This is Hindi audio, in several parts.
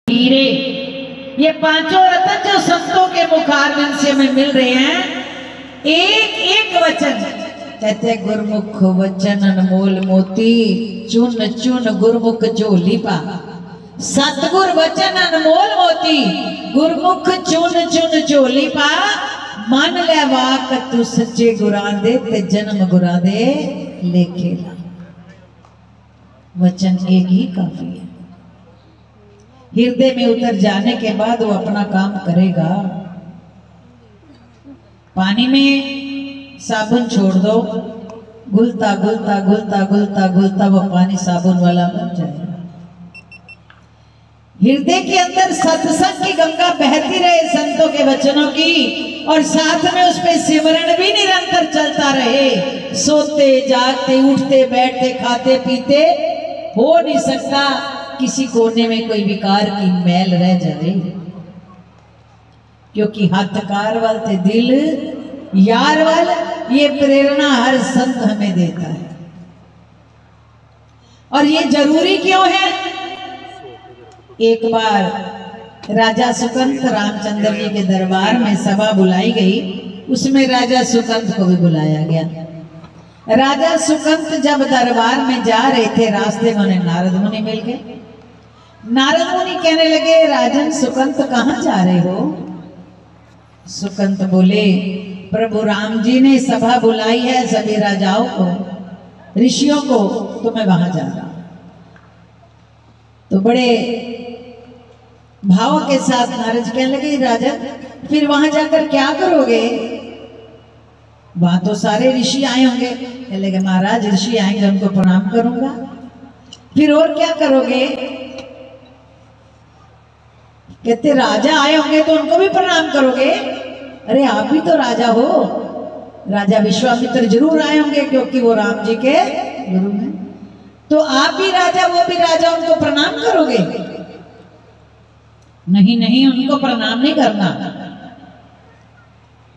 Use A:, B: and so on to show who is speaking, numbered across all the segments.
A: हीरे, ये पांचों रत्न जो संतों के मुखारविंद से हमें मिल रहे हैं, एक एक वचन कहते गुरमुख वचन अनमोल मोती, चुन चुन गुरमुख झोली पा। सतगुर वचन अनमोल मोती, गुरमुख चुन चुन झोली पा। मन ले वाक तू सच्चे गुरां दे, ते जन्म गुरां दे लेखे ला। वचन एक ही काफी है। हृदय में उतर जाने के बाद वो अपना काम करेगा। पानी में साबुन छोड़ दो, घुलता घुलता घुलता घुलता घुलता वो पानी साबुन वाला बन जाएगा। हृदय के अंदर सत्संग की गंगा बहती रहे संतों के वचनों की, और साथ में उस पे सिमरण भी निरंतर चलता रहे। सोते जागते उठते बैठते खाते पीते हो नहीं सकता किसी कोने में कोई विकार की मैल रह जाए, क्योंकि हाथ कार वाल ते दिल यार वाल, ये प्रेरणा हर संत हमें देता है। और ये जरूरी क्यों है? एक बार राजा सुकंत रामचंद्र जी के दरबार में सभा बुलाई गई, उसमें राजा सुकंत को भी बुलाया गया। राजा सुकंत जब दरबार में जा रहे थे, रास्ते में उन्हें नारद मुनि मिल गए। नारद मुनि कहने लगे, राजन सुकंत कहाँ जा रहे हो? सुकंत बोले, प्रभु राम जी ने सभा बुलाई है सभी राजाओं को, ऋषियों को, तो मैं वहां जा रहा हूं। तो बड़े भाव के साथ नारद कहने लगे, राजन फिर वहां जाकर क्या करोगे? वहां तो सारे ऋषि आए होंगे। कहने लगे, महाराज ऋषि आएंगे उनको प्रणाम करूंगा। फिर और क्या करोगे? कहते राजा आए होंगे तो उनको भी प्रणाम करोगे। अरे आप भी तो राजा हो। राजा विश्वामित्र जरूर आए होंगे क्योंकि वो राम जी के गुरु हैं। तो आप भी राजा वो भी राजा, उनको प्रणाम करोगे? नहीं नहीं, उनको प्रणाम नहीं करना।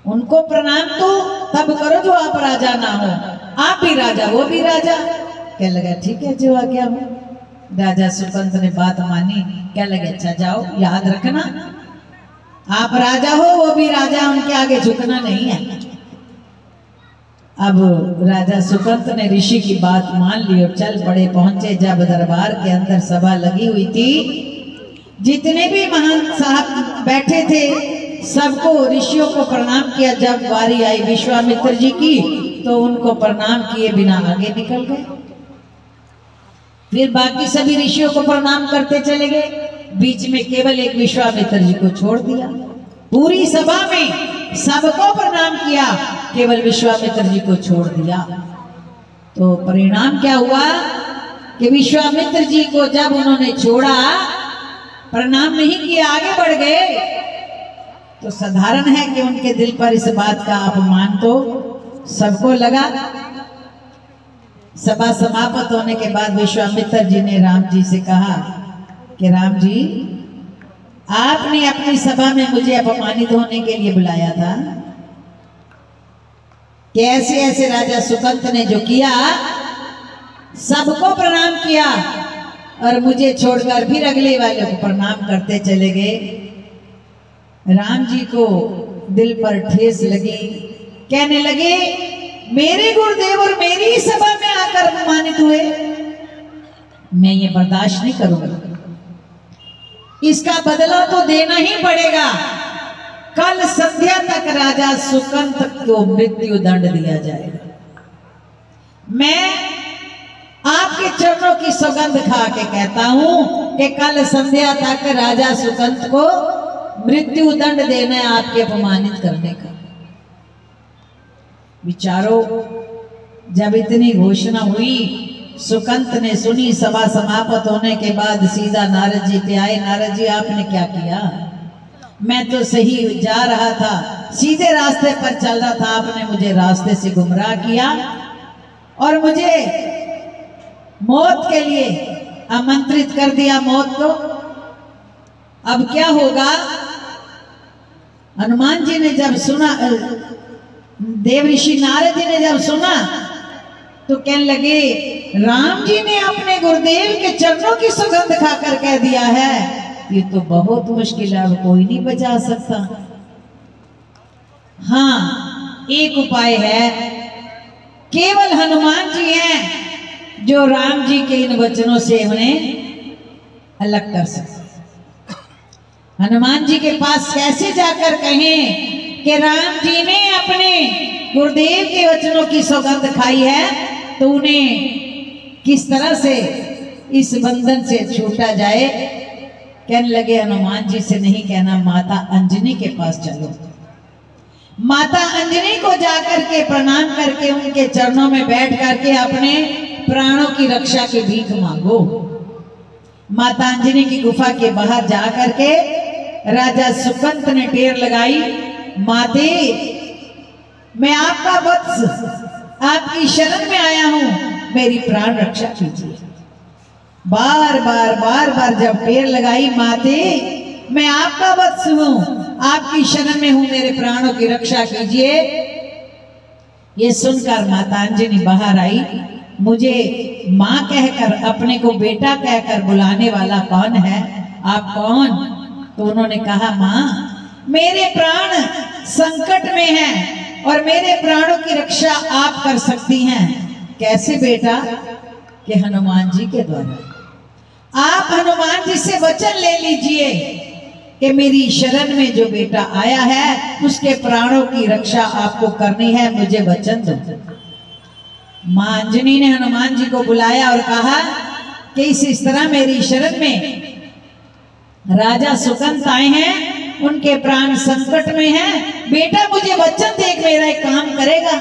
A: उनको प्रणाम तो तब करो जो आप राजा ना हो। आप भी राजा वो भी राजा। क्या लगा ठीक है जो आ गया हो। राजा सुकंत ने बात मानी। क्या लगे, अच्छा जाओ याद रखना, आप राजा हो वो भी राजा, उनके आगे झुकना नहीं है। अब राजा सुकंत ने ऋषि की बात मान ली और चल पड़े। पहुंचे जब दरबार के अंदर सभा लगी हुई थी, जितने भी महान साहब बैठे थे सबको ऋषियों को प्रणाम किया। जब बारी आई विश्वामित्र जी की तो उनको प्रणाम किए बिना आगे निकल गए। फिर बाकी सभी ऋषियों को प्रणाम करते चले गए, बीच में केवल एक विश्वामित्र जी को छोड़ दिया। पूरी सभा में सबको प्रणाम किया, केवल विश्वामित्र जी को छोड़ दिया। तो परिणाम क्या हुआ कि विश्वामित्र जी को जब उन्होंने छोड़ा, प्रणाम नहीं किया, आगे बढ़ गए, तो साधारण है कि उनके दिल पर इस बात का अपमान तो सबको लगा। सभा समाप्त होने के बाद विश्वामित्र जी ने राम जी से कहा कि राम जी, आपने अपनी सभा में मुझे अपमानित होने के लिए बुलाया था कि ऐसे ऐसे राजा सुकंत ने जो किया, सबको प्रणाम किया और मुझे छोड़कर फिर अगले वाले को प्रणाम करते चले गए। राम जी को दिल पर ठेस लगी। कहने लगे, मेरे गुरुदेव और मेरी सभा में आकर अपमानित हुए, मैं ये बर्दाश्त नहीं करूंगा। इसका बदला तो देना ही पड़ेगा। कल संध्या तक राजा सुकंत को मृत्यु दंड दिया जाएगा। मैं आपके चरणों की सौगंध खा के कहता हूं कि कल संध्या तक राजा सुकंत को मृत्यु दंड देना है, आपके अपमानित करने का। विचारो, जब इतनी घोषणा हुई, सुकंत ने सुनी। सभा समाप्त होने के बाद सीधा नारद जी पे आए। नारद जी आपने क्या किया? मैं तो सही जा रहा था, सीधे रास्ते पर चल रहा था, आपने मुझे रास्ते से गुमराह किया और मुझे मौत के लिए आमंत्रित कर दिया। मौत को अब क्या होगा? हनुमान जी ने जब सुना, देव ऋषि नारद जी ने जब सुना तो कहने लगे, राम जी ने अपने गुरुदेव के चरणों की सुगंध खाकर कह दिया है ये तो बहुत मुश्किल है, अब कोई नहीं बचा सकता। हाँ, एक उपाय है, केवल हनुमान जी हैं जो राम जी के इन वचनों से उन्हें अलग कर सकते। हनुमान जी के पास कैसे जाकर कहें कि राम जी ने अपने गुरुदेव के वचनों की सौगंध खाई है, तो उन्हें किस तरह से इस बंधन से छूटा जाए। कहने लगे हनुमान जी से नहीं कहना, माता अंजनी के पास चलो, माता अंजनी को जाकर के प्रणाम करके उनके चरणों में बैठ करके अपने प्राणों की रक्षा की भीख मांगो। माता अंजनी की गुफा के बाहर जा करके राजा सुकंत ने टेर लगाई, माते मैं आपका वत्स आपकी शरण में आया हूं, मेरी प्राण रक्षा कीजिए। बार बार जब टेर लगाई, माते मैं आपका वत्स हूं, आपकी शरण में हूं, मेरे प्राणों की रक्षा कीजिए। ये सुनकर माता अंजनी बाहर आई। मुझे माँ कहकर, अपने को बेटा कहकर बुलाने वाला कौन है, आप कौन? तो उन्होंने कहा, माँ मेरे प्राण संकट में हैं और मेरे प्राणों की रक्षा आप कर सकती हैं। कैसे बेटा? कि हनुमान जी के द्वारा। आप हनुमान जी से वचन ले लीजिए कि मेरी शरण में जो बेटा आया है उसके प्राणों की रक्षा आपको करनी है, मुझे वचन दो। मां अंजनी ने हनुमान जी को बुलाया और कहा कि इस तरह मेरी शरण में राजा सुकंत आए हैं, उनके प्राण संकट में हैं, बेटा मुझे वचन दे, मेरा एक काम करेगा।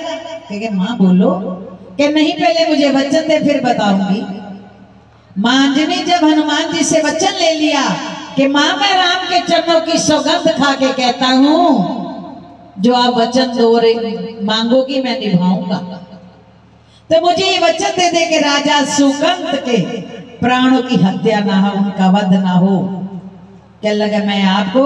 A: कहे मां बोलो। कि नहीं, पहले मुझे वचन दे फिर बताऊंगी। मां अंजनी जब हनुमान जी से वचन ले लिया कि मां मैं राम के चरणों की सौगंध खा के कहता हूं, जो आप वचन दो मांगोगी मैं निभाऊंगा, तो मुझे ये वचन दे दे कि राजा सुकंत के प्राणों की हत्या ना हो, उनका वध ना हो। क्या लगा, मैं आपको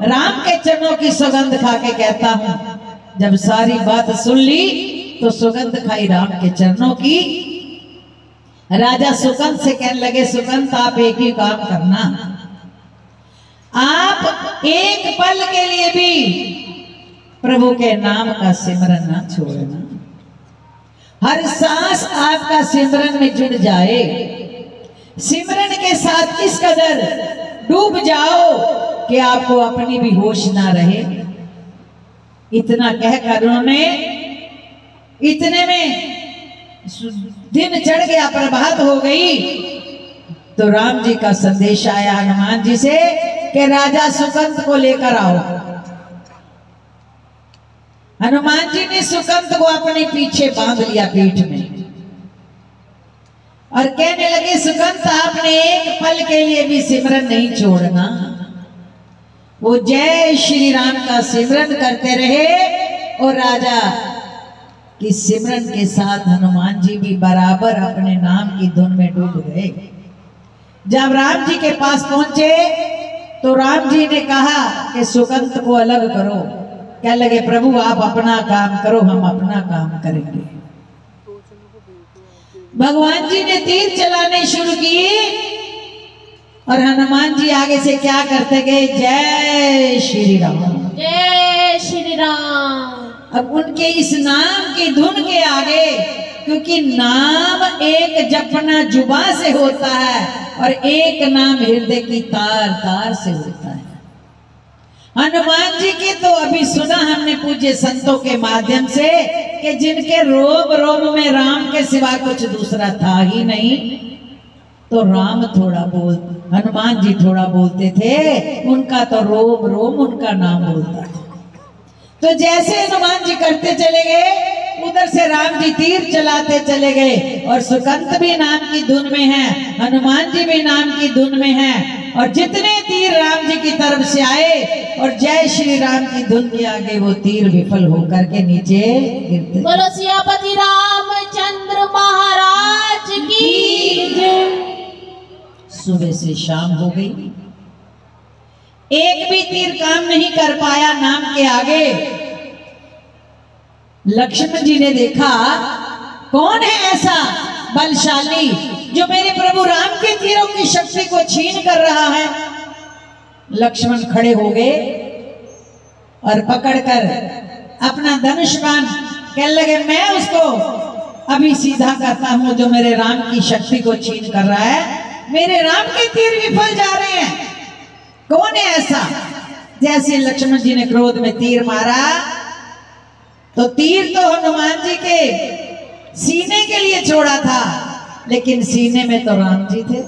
A: राम के चरणों की सौगंध खा के कहता हूं। जब सारी बात सुन ली तो सौगंध खाई राम के चरणों की। राजा सुकंत से कहने लगे, सुकंत आप एक ही काम करना, आप एक पल के लिए भी प्रभु के नाम का सिमरन ना छोड़ना। हर सांस आपका सिमरन में जुड़ जाए, सिमरन के साथ इस कदर डूब जाओ कि आपको अपनी भी होश ना रहे। इतना कहकर उन्होंने, इतने में दिन चढ़ गया, प्रभात हो गई, तो राम जी का संदेश आया हनुमान जी से कि राजा सुकंत को लेकर आओ। हनुमान जी ने सुकंत को अपने पीछे बांध लिया पीठ में और कहने लगे, सुकंत आपने एक पल के लिए भी सिमरन नहीं छोड़ना। वो जय श्री राम का सिमरन करते रहे और राजा कि सिमरन के साथ हनुमान जी भी बराबर अपने नाम की धुन में डूब गए। जब राम जी के पास पहुंचे तो राम जी ने कहा कि सुकंत को अलग करो। क्या लगे, प्रभु आप अपना काम करो, हम अपना काम करेंगे। भगवान जी ने तीर चलाने शुरू किए और हनुमान जी आगे से क्या करते गए, जय श्री राम,
B: जय श्री राम।
A: अब उनके इस नाम की धुन के आगे, क्योंकि नाम एक जपना जुबा से होता है और एक नाम हृदय की तार तार से होता है। हनुमान जी की तो अभी सुना हमने पूज्य संतों के माध्यम से कि जिनके रोम रोम में राम के सिवा कुछ दूसरा था ही नहीं। तो राम थोड़ा हनुमान जी थोड़ा बोलते थे, उनका तो रोम रोम उनका नाम बोलता था। तो जैसे हनुमान जी करते चले गए, उधर से राम जी तीर चलाते चले गए और सुकंत भी नाम की धुन में है, हनुमान जी भी नाम की धुन में है। और जितने तीर राम जी की तरफ से आए और जय श्री राम की धुन के आगे वो तीर विफल होकर के नीचे गिरते।
B: बोलो सियापति रामचंद्र महाराज की जय।
A: सुबह से शाम हो गई, एक भी तीर काम नहीं कर पाया नाम के आगे। लक्ष्मण जी ने देखा, कौन है ऐसा बलशाली जो मेरे प्रभु राम के तीरों की शक्ति को छीन कर रहा है। लक्ष्मण खड़े हो गए और पकड़कर अपना धनुष बाण कहने लगे, मैं उसको अभी सीधा करता हूं जो मेरे राम की शक्ति को छीन कर रहा है। मेरे राम के तीर विफल जा रहे हैं। कौन है ऐसा? जैसे लक्ष्मण जी ने क्रोध में तीर मारा तो तीर तो हनुमान जी के सीने के लिए छोड़ा था, लेकिन सीने में तो राम जी थे।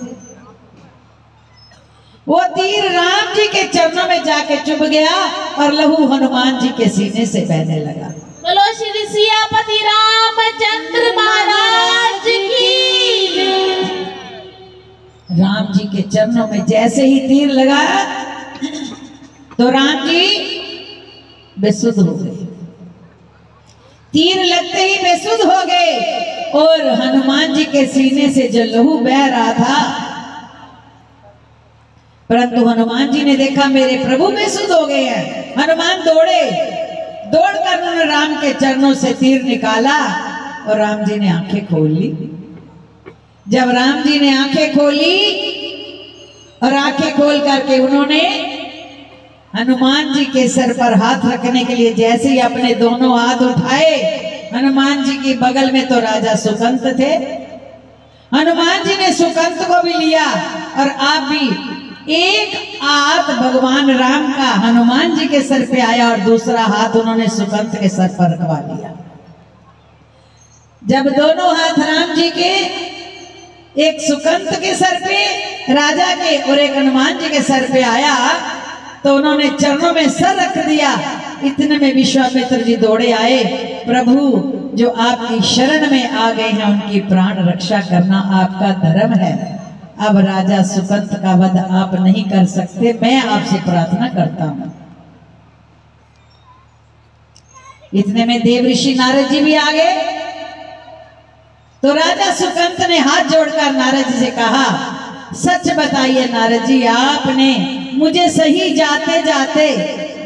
A: वो तीर राम जी के चरणों में जाके चुभ गया और लहू हनुमान जी के सीने से बहने लगा।
B: बोलो श्री सियापति रामचंद्र महाराज की।
A: राम जी के चरणों में जैसे ही तीर लगा तो राम जी बेसुध हो गए। तीर लगते ही बेसुध हो गए और हनुमान जी के सीने से जो लहू बह रहा था, परंतु हनुमान जी ने देखा मेरे प्रभु बेसुध हो गए हैं। हनुमान दौड़े, दौड़कर उन्होंने राम के चरणों से तीर निकाला और राम जी ने आंखें खोल ली। जब राम जी ने आंखें खोली और आंखें खोल करके उन्होंने हनुमान जी के सर पर हाथ रखने के लिए जैसे ही अपने दोनों हाथ उठाए, हनुमान जी की बगल में तो राजा सुकंत थे। हनुमान जी ने सुकंत को भी लिया और आप भी एक हाथ भगवान राम का हनुमान जी के सर पे आया और दूसरा हाथ उन्होंने सुकंत के सर पर रखवा लिया। जब दोनों हाथ राम जी के, एक सुकंत के सर पे राजा के और एक हनुमान जी के सर पे आया, तो उन्होंने चरणों में सर रख दिया। इतने में विश्वामित्र जी दौड़े आए, प्रभु जो आपकी शरण में आ गए हैं उनकी प्राण रक्षा करना आपका धर्म है। अब राजा सुकंत का वध आप नहीं कर सकते, मैं आपसे प्रार्थना करता हूं। इतने में देव ऋषि नारद जी भी आ गए। तो राजा सुकंत ने हाथ जोड़कर नारद जी से कहा, सच बताइए नारद जी, आपने मुझे सही जाते जाते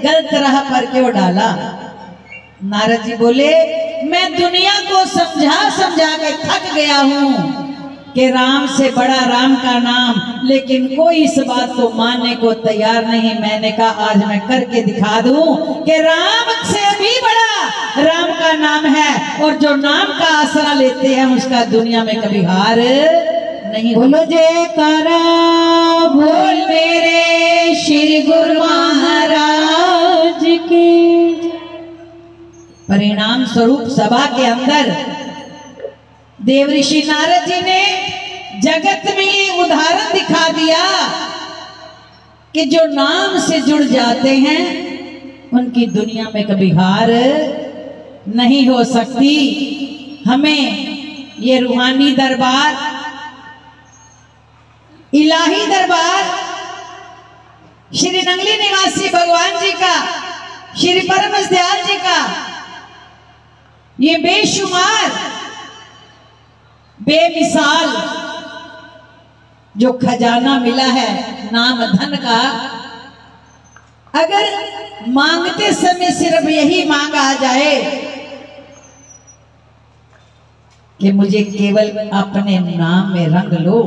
A: गलत राह पर क्यों डाला? नारद जी बोले, मैं दुनिया को समझा समझा के थक गया हूं कि राम से बड़ा राम का नाम, लेकिन कोई इस बात को मानने को तैयार नहीं। मैंने कहा आज मैं करके दिखा दूं कि राम से भी बड़ा राम का नाम है, और जो नाम का आसरा लेते हैं उसका दुनिया में कभी हार नहीं। बोलो जयकारा बोल मेरे श्री गुरु महाराज की। परिणाम स्वरूप सभा के अंदर देव ऋषि नारद जी ने जगत में ये उदाहरण दिखा दिया कि जो नाम से जुड़ जाते हैं उनकी दुनिया में कभी हार नहीं हो सकती। हमें ये रूहानी दरबार, इलाही दरबार, श्री नंगली निवासी भगवान जी का, श्री परमहंस दयाल जी का ये बेशुमार बेमिसाल जो खजाना मिला है नाम धन का, अगर मांगते समय सिर्फ यही मांगा जाए कि मुझे केवल अपने नाम में रंग लो,